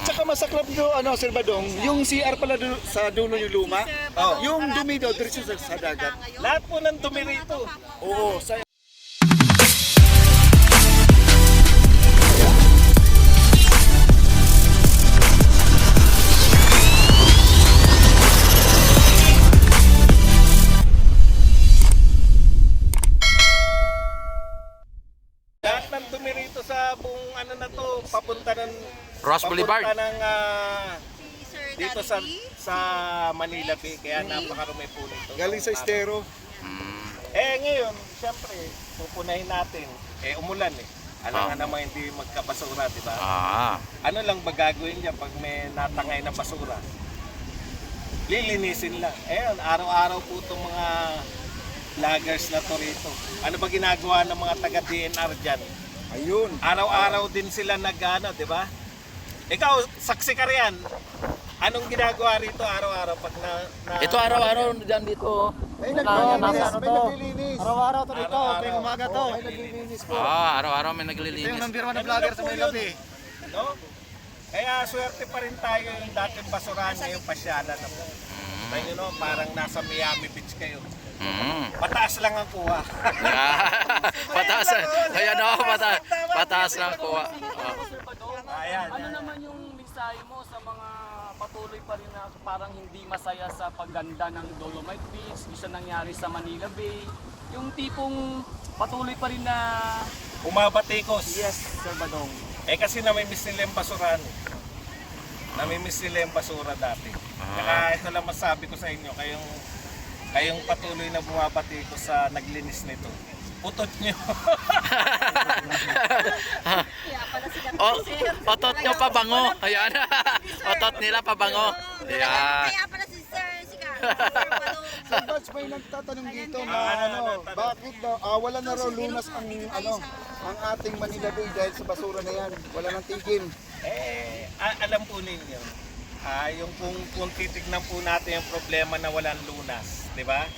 At saka masaklap do, Sir Badong, yung CR pala sa dulo yung luma, yung dumi daw diretso sa dagat. Lahat po ng dumi rito. Oo, sa Lahat ng dumi rito sa buong ano na to, papunta ng Ross Boulevard. Papunta ng dito sa Manila Bay, kaya napakarumi po nito. galing sa estero. Ngayon, siyempre, pupunahin natin. Umulan eh. Alam nga naman hindi magkabasura, di ba? Ano lang ba gagawin niya pag may natangay na basura? Lilinisin lang. Araw-araw po itong mga vloggers na to rito. Ano ba ginagawa ng mga taga-DNR dyan? Ayun. Araw-araw din sila nag-ano, di ba? Ikaw, saksi ka riyan. Anong ginagawa rito araw-araw pag Ito araw-araw dyan dito. May naglilinis. Araw-araw to dito, Araw-araw. tuwing umaga to. May naglilinis po. Araw-araw may Ito yung naglilinis. number 1 na vlogger sa Manila Bay. No? Kaya swerte pa rin tayo yung dating basurahan ngayon pasyalan na po. Tayo no, parang nasa Miami Beach kayo. Pataas lang ang kuha. Pataas. Ayan o, pataas lang kuha. Ayan. Ano naman yung mensahe mo sa mga patuloy pa rin na parang hindi masaya sa pagganda ng Dolomite Beach, isa nangyari sa Manila Bay, yung tipong patuloy pa rin na Umabatikos. yes, Sir Badong. Kasi namimiss nila yung basurahan. Namimiss nila yung basura dati. Kaya ito lang masabi ko sa inyo, kayong patuloy na bumabati ko sa naglinis nito. Putot nyo. Otot nyo pabango. Ayan. Otot nila pabango. Ayan. Kaya pala si Sir Sika. Sir Bats, may nagtatanong dito na bakit daw wala na raw lunas ang ating Manila Bay dahil sa basura na yan. Wala nang tigil. Alam po ninyo, yung kung titignan po natin yung problema na walang lunas, di ba?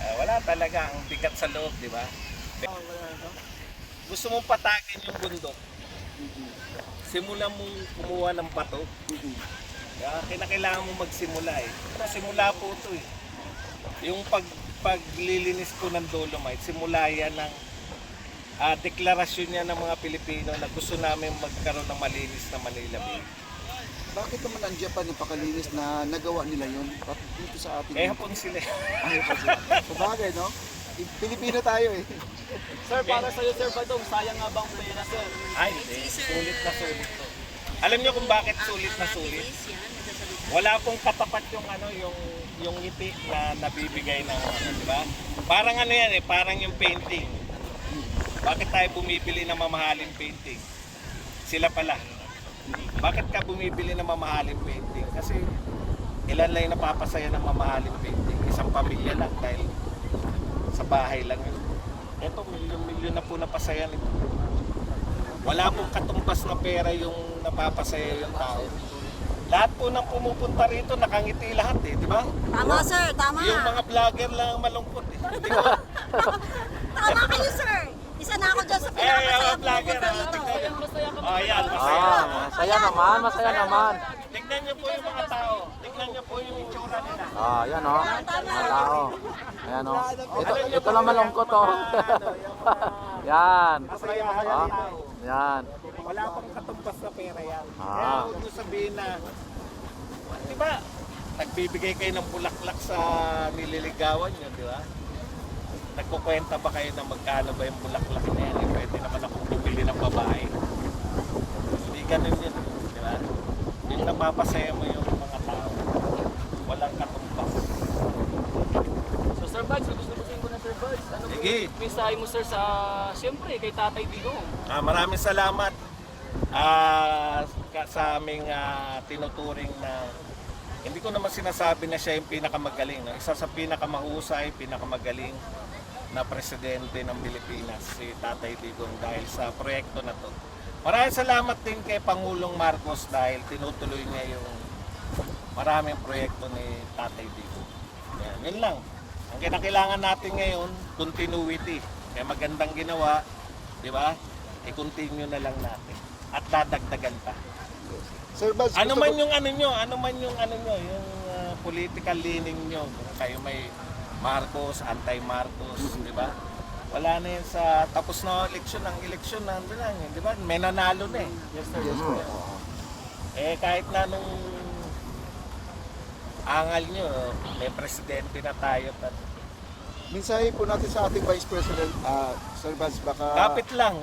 Wala talaga, ang bigat sa loob, di ba? Gusto mong patakin yung bundok, simulan mong kumuha ng bato. Kinakailangan mo magsimula eh. Simula po ito eh. Yung paglilinis ko ng Dolomite, simula yan ng deklarasyon niya ng mga Pilipino na gusto namin magkaroon ng malinis na Manila Bay. Bakit naman ang Japan yung pakalinis na nagawa nila yun? Bakit dito sa atin? Hapon sila. Sabagay, no? Pilipino tayo eh. Sir, para sa'yo, Sir Badong, sayang nga bang pera, Sir? Ay, hindi. Sulit na sulit to. Alam niyo kung bakit sulit na sulit? Wala pong katapat yung ngiti na nabibigay ng di ba? Parang ano yan eh, parang yung painting. Bakit tayo bumibili ng mamahaling painting? Sila pala. Bakit ka bumibili ng mamahaling painting? Kasi ilan lang yung napapasaya ng mamahaling painting? Isang pamilya lang dahil sa bahay lang yun. Ito, milyon-milyon na po napasaya nito. Wala pong katumbas na pera yung napapasaya yung tao. Lahat po ng pumupunta rito, nakangiti lahat eh, di ba? Tama, Sir. Tama. Yung mga vlogger lang ang malungkot eh. Di ba? Tama kayo, Sir. Isa na ako dyan sa Mga pinakasaya vlogger. Masaya ka ba? Ayan, masaya. Masaya naman, masaya naman. Tignan niyo po yung mga tao. Tignan niyo po yung itsura nila. Ayan o. Mga tao. Ayan o. Ito lang malungkot o. Yan. Masaya yung tao. Yan. Wala pang katumbas na pera yan. Ah. Kaya huwag mo sabihin na, di ba, nagbibigay kayo ng bulaklak sa nililigawan nyo, di ba? Nagkukwenta ba kayo na magkano ba yung bulaklak na yan? Pwede naman akong bumili ng babae. Hindi ganun yun, di ba? Yung napapasaya mo yung mga tao, walang katumbas. So, Sir Bads, gusto ko na, Sir Bads. Ano po Sige. yung mensahe mo, Sir, siyempre, kay Tatay Digong? Maraming salamat sa aming tinuturing na hindi ko naman sinasabi na siya yung pinakamagaling. No? Isa sa pinakamahusay, pinakamagaling na presidente ng Pilipinas, si Tatay Digong, dahil sa proyekto na to. Maraming salamat din kay Pangulong Marcos dahil tinutuloy niya yung maraming proyekto ni Tatay Digong. Yun lang. Ang kinakailangan natin ngayon, continuity. Kaya magandang ginawa, di ba? I-continue na lang natin. At dadagdagan pa. Sir Bats, Ano gusto man ko- yung ano nyo, yung political leaning nyo, kung kayo may Marcos, anti-Marcos, di ba? Wala na yun sa tapos na eleksyon, ang eleksyon na lang, di ba? May nanalo na eh. Yes po. Eh kahit na nung angal nyo, may presidente na tayo. Mensahe po natin sa ating Vice President, Sir Bats, baka... Kapit lang.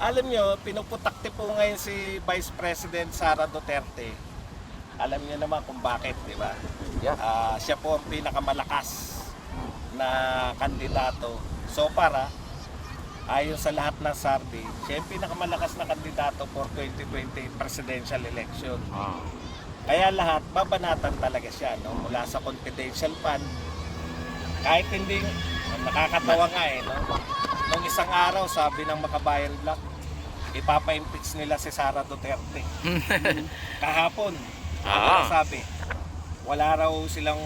Alam nyo, pinuputakti po ngayon si Vice President Sara Duterte. Alam niyo naman kung bakit, di ba? Siya po ang pinakamalakas na kandidato. So para, ayon sa lahat ng survey, siya yung pinakamalakas na kandidato for 2020 presidential election. Kaya lahat, babanatan talaga siya, no? Mula sa confidential fund. Kahit hindi, nakakatawa nga eh, no? Nung isang araw, sabi ng Makabayan Black, ipapa-impeach nila si Sara Duterte. Kahapon, ano sabi? Wala raw silang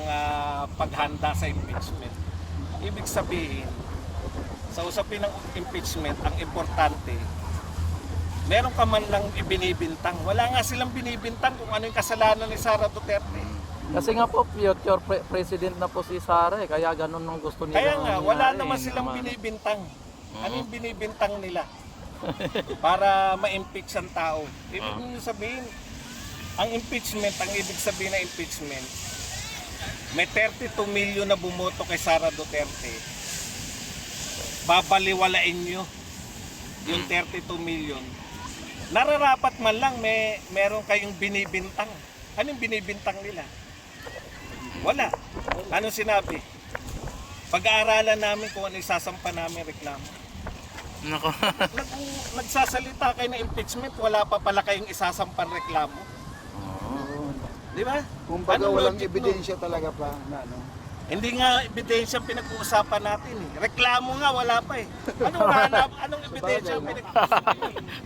paghanda sa impeachment. Ibig sabihin, sa usapin ng impeachment, ang importante, meron ka man lang ibinibintang. Wala nga silang binibintang kung ano yung kasalanan ni Sara Duterte. Kasi nga po, future president na po si Sara eh. Kaya ganun ang gusto nila. Kaya nga, wala naman silang binibintang. Ano yung binibintang nila? Para ma-impeach ang tao. Ibig sabihin, ang impeachment, ang ibig sabihin ng impeachment, may 32 million na bumoto kay Sara Duterte. Babaliwalain nyo yung 32 million. Nararapat man lang meron kayong binibintang. Anong binibintang nila? Wala. Anong sinabi? Pag-aaralan namin kung ano isasampa namin reklamo. Nako. Nagsasalita kayo ng impeachment, wala pa pala kayong isasampang reklamo. Di ba? Kumbaga Anong walang logic ebidensya talaga pa na ano. Hindi nga ebidensya pinag-uusapan natin eh. Reklamo nga wala pa eh. Anong ebidensya pinag-uusapan?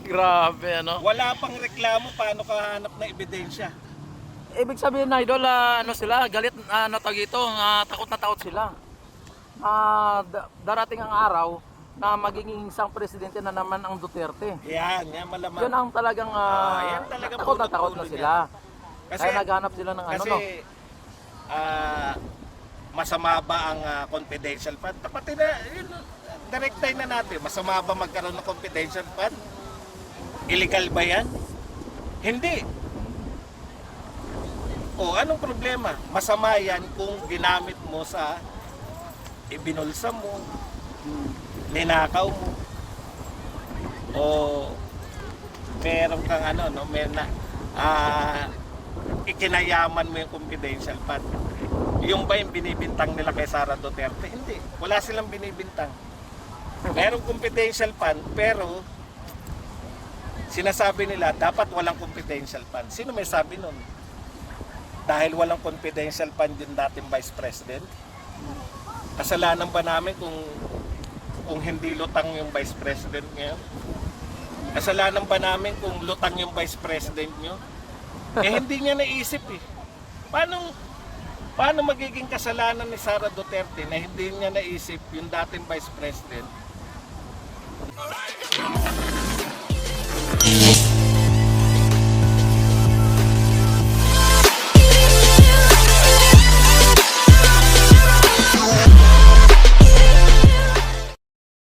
Grabe, ano? Wala pang reklamo, paano ka hanap ng ebidensya? Ibig sabihin na idol, ano sila, galit, ano tawag ito, takot na takot sila. Darating ang araw na magiging isang presidente na naman ang Duterte. Yan malamang. Yun ang talagang yan talaga takot na takot na puno-puno sila. Kasi, Kaya naghanap sila ng ano, kasi, no? masama ba ang confidential fund? Pati na, direct time na natin, masama ba magkaroon ng confidential fund? Illegal ba yan? Hindi. O, anong problema? Masama yan kung ginamit mo sa ibinulsa mo, ninakaw mo, o meron kang ano, no, ikinayaman mo yung confidential fund. Yung ba yung binibintang nila kay Sara Duterte? Hindi. Wala silang binibintang. Merong confidential fund, pero sinasabi nila dapat walang confidential fund. Sino may sabi nun? Dahil walang confidential fund yung dating Vice President? Kasalanan ba namin kung hindi lutang yung Vice President ngayon? Kasalanan ba namin kung lutang yung Vice President nyo? Hindi niya naisip eh. Paano magiging kasalanan ni Sara Duterte na hindi niya naisip yung dating Vice President